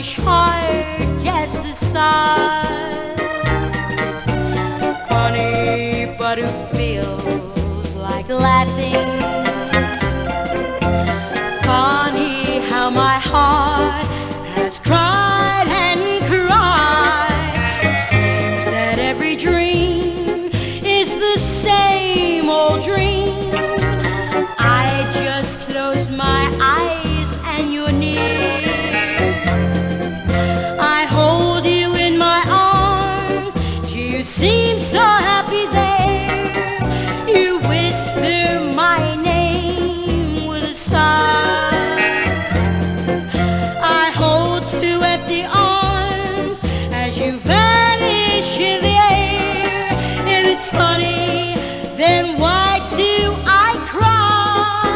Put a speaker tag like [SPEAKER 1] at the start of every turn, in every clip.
[SPEAKER 1] foolish heart cast aside. Funny, but who feels like laughing? Funny how my heart has cried and cried. Seems that every dream is the same old dream. I just close my eyes and you're near. I hold you in my arms, you seem so happy there. You whisper my name with a sigh. I hold two empty arms as you vanish in the air. If it's funny, then why do I cry?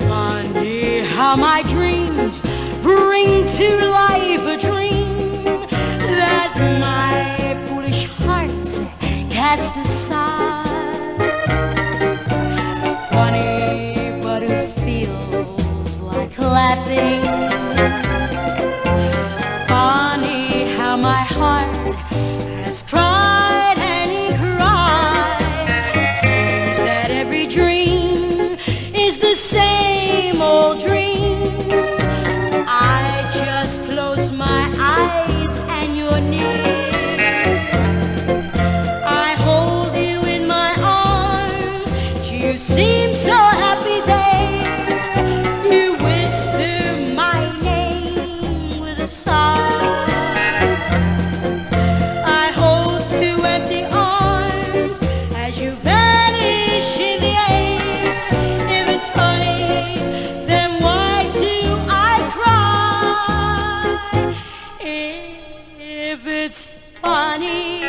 [SPEAKER 1] Funny how my dreams bring to life a dream that my foolish heart cast aside. Funny, but who feels like laughing? Funny how my heart has cried and cried. Seems that every dream is the same old dream. I just close my eyes and you're near. I hold you in my arms, you seem so happy there. You whisper my name with a sigh. I hold two empty arms as you vanish in the air. If it's funny, then why do I cry? If it's funny,